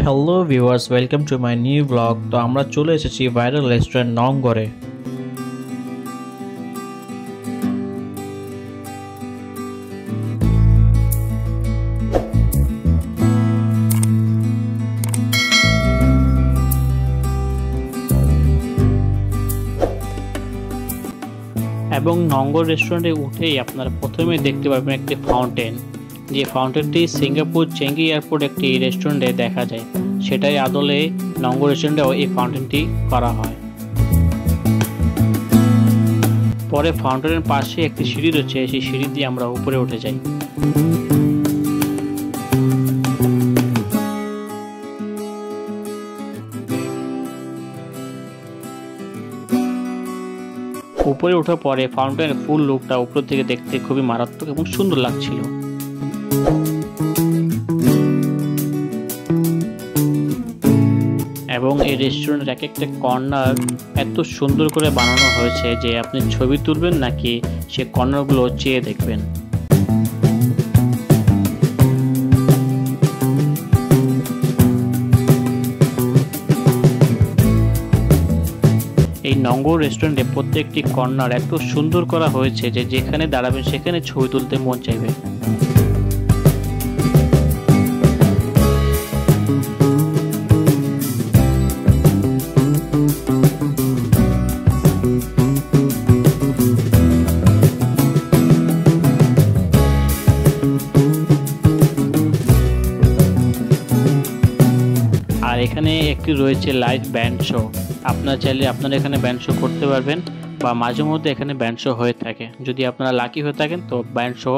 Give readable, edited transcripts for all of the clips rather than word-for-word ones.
Hello viewers, welcome to my new blog. তো আমরা চলে এসেছি ভাইরাল রেস্টুরেন্ট নওঙ্গরে। এবং নওঙ্গর রেস্টুরেন্টে উঠেই আপনারা প্রথমে দেখতে পাবেন একটি ফাউন্টেন, যে ফাউন্টেনটি সিঙ্গাপুর চেঙ্গি এয়ারপোর্ট একটি রেস্টুরেন্টে দেখা যায়। সেটাই আদলে নওঙ্গর রেস্টুরেন্টেও এই ফাউন্টেনটি করা হয়। পরে ফাউন্টেনের পাশে একটি সিঁড়ি রয়েছে, সেই সিঁড়ি দিয়ে আমরা উপরে উঠে যাই। উপরে ওঠার পরে ফাউন্টেনের ফুল লুকটা উপর থেকে দেখতে খুবই মারাত্মক এবং সুন্দর লাগছিল। এবং এই রেস্টুরেন্টের এক একটা কর্নার এত সুন্দর করে বানানো হয়েছে যে আপনি ছবি তুলবেন নাকি সে কর্নারগুলো চেয়ে দেখবেন। এই নওঙ্গর রেস্টুরেন্টে প্রত্যেকটি কর্নার এত সুন্দর করা হয়েছে যে যেখানে দাঁড়াবেন সেখানে ছবি তুলতে মন চাইবে। আর এখানে একটি রয়েছে লাইভ ব্যান্ড শো। আপনারা চাইলে আপনারা এখানে ব্যান্ড শো করতে পারবেন, বা মাঝে মধ্যে এখানে ব্যান্ড শো হয়ে থাকে। যদি আপনারা লাকি হয়ে থাকেন তো ব্যান্ড শো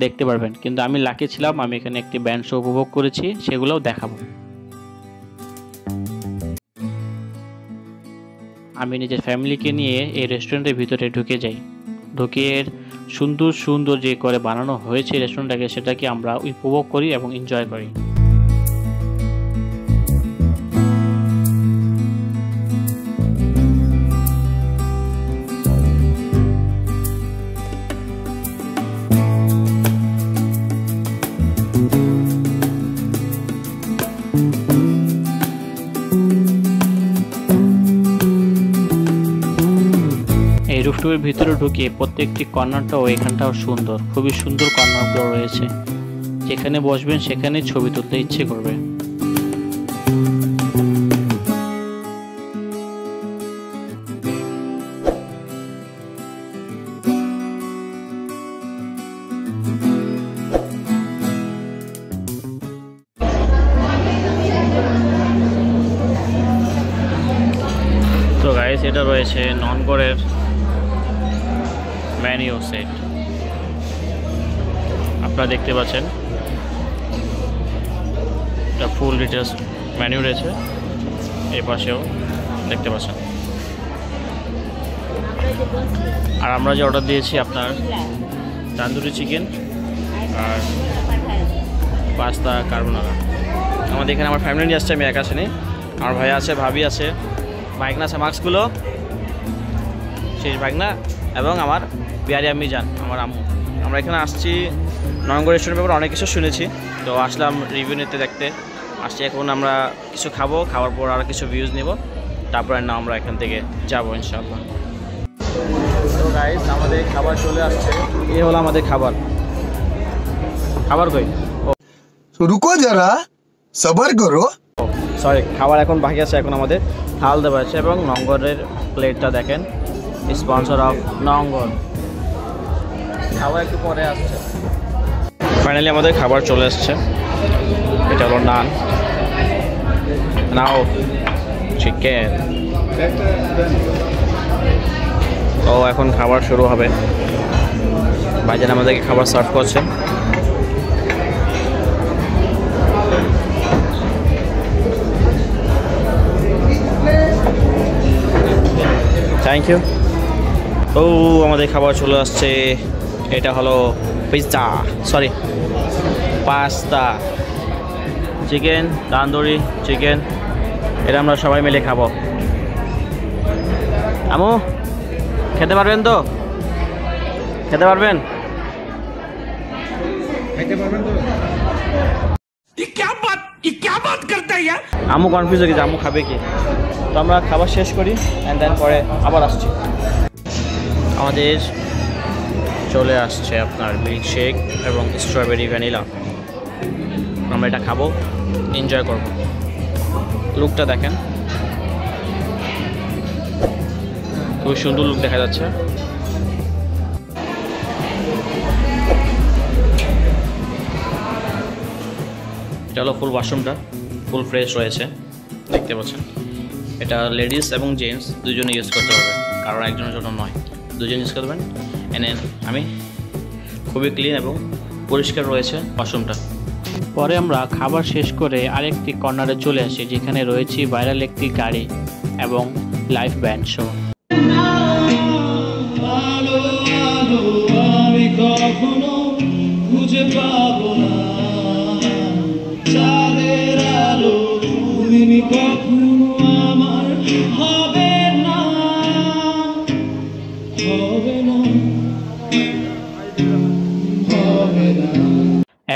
দেখতে পারবেন, কিন্তু আমি লাকি ছিলাম, আমি এখানে একটি ব্যান্ড শো উপভোগ করেছি, সেগুলোও দেখাবো। আমি নিজের ফ্যামিলিকে নিয়ে এই রেস্টুরেন্টের ভিতরে ঢুকে যাই। ঢুকে সুন্দর সুন্দর যে করে বানানো হয়েছে রেস্টুরেন্টটাকে, সেটাকে আমরা উপভোগ করি এবং এনজয় করি। এই রুফটপের ভিতরে ঢুকে প্রত্যেকটি কর্নারটাও এখানটাও সুন্দর, খুবই সুন্দর কর্নারগুলো রয়েছে। যেখানে বসবেন সেখানে ছবি তুলতে ইচ্ছে করবে। তো গাইস, এটা রয়েছে নওঙ্গরের মেনু সেট। আপনারা দেখতে পাচ্ছেন এটা ফুল ডিটেলস মেনু রয়েছে। এই পাশেও দেখতে পাচ্ছেন। আর আমরা যে অর্ডার দিয়েছি আপনার তান্দুরি চিকেন আর পাস্তা কার্বোনারা। আমাদের এখানে আমার ফ্যামিলি নিয়ে আসছে, আমি একা আসিনি। আমার ভাই আছে, ভাবি আছে, ভাইগনা আছে, মাস্কগুলো শেষ ভাইগনা, এবং আমার বিহারি আম্মি যান, আমার আম্মু। আমরা এখানে আসছি নওঙ্গর রেস্টুরেন্টের ব্যাপারে অনেক কিছু শুনেছি, তো আসলাম রিভিউ নিতে, দেখতে আসছি। এখন আমরা কিছু খাবো, খাওয়ার পর আরও কিছু ভিউজ নেব, তারপরে না আমরা এখান থেকে যাবো ইনশাআল্লাহ। তো গাইস, আমাদের খাবার চলে আসছে। এই হলো আমাদের খাবার। খাবার কই? রুকো যারা, সবার করো। সরি, খাবার এখন বাকি আছে। এখন আমাদের থাল দেওয়া আছে, এবং নওঙ্গরের প্লেটটা দেখেন, স্পন্সর অফ নওঙ্গর। খাবার একটু পরে আসছে। ফাইনালি আমাদের খাবার চলে আসছে। এটা হলো নান, নাও চিকেন। তো এখন খাবার শুরু হবে। ভাইজান আমাদেরকে খাবার সার্ভ করছেন। Thank you. তো আমাদের খাবার চলে আসছে। এটা হলো pizza, sorry pasta, chicken, tandoori chicken. এটা আমরা সবাই মিলে খাবো। আমু, খেতে পারবেন তো? খেতে পারবেন? ये क्या बात करता है আম্মু কনফিউজ হয়ে গেছে আম্মু খাবে কি। তো আমরা খাবার শেষ করি অ্যান্ড দেন পরে আবার আসছি। আমাদের চলে আসছে আপনার মিল্কশেক এবং স্ট্রবেরি ভ্যানিলা। আমরা এটা খাবো, এনজয় করব। লুকটা দেখেন, খুব সুন্দর লুক দেখা যাচ্ছে। এটা হলো ফুল ওয়াশরুমটা, ফুল ফ্রেশ রয়েছে দেখতে পাচ্ছেন। এটা লেডিস এবং জেন্টস দুজনে ইউজ করতে পারবে, কারণ একজনের জন্য নয়, দুজন ইউজ করবেন। এনে আমি খুবই ক্লিন এবং পরিষ্কার রয়েছে ওয়াশরুমটা। পরে আমরা খাবার শেষ করে আরেকটি কর্নারে চলে আসি, যেখানে রয়েছে ভাইরাল একটি গাড়ি এবং লাইভ ব্যান্ড শো।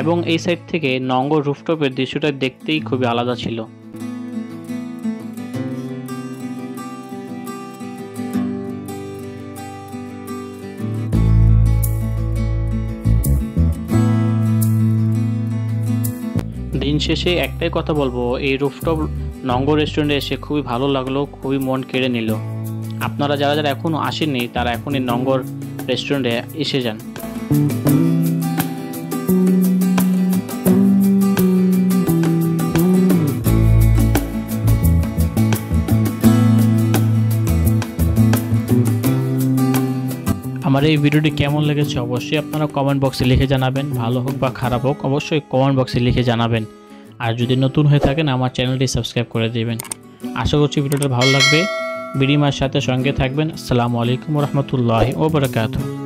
এবং এই সাইড থেকে নঙ্গর রুফটপের দৃশ্যটা দেখতেই খুবই আলাদা ছিল। দিন শেষে একটাই কথা বলবো, এই রুফটপ নঙ্গর রেস্টুরেন্টে এসে খুবই ভালো লাগলো, খুবই মন কেড়ে নিল। আপনারা যারা যারা এখনও আসেননি তারা এখনই নঙ্গর রেস্টুরেন্টে এসে যান। আমার এই ভিডিওটি কেমন লেগেছে অবশ্যই আপনারা কমেন্ট বক্সে লিখে জানাবেন, ভালো হোক বা খারাপ হোক অবশ্যই কমেন্ট বক্সে লিখে জানাবেন। আর যদি নতুন হয়ে থাকেন আমার চ্যানেলটি সাবস্ক্রাইব করে দেবেন। আশা করছি ভিডিওটা ভালো লাগবে। বিডিমার সাথে সঙ্গে থাকবেন। আসসালামু আলাইকুম ওয়া রাহমাতুল্লাহি ওয়া বারাকাতুহু।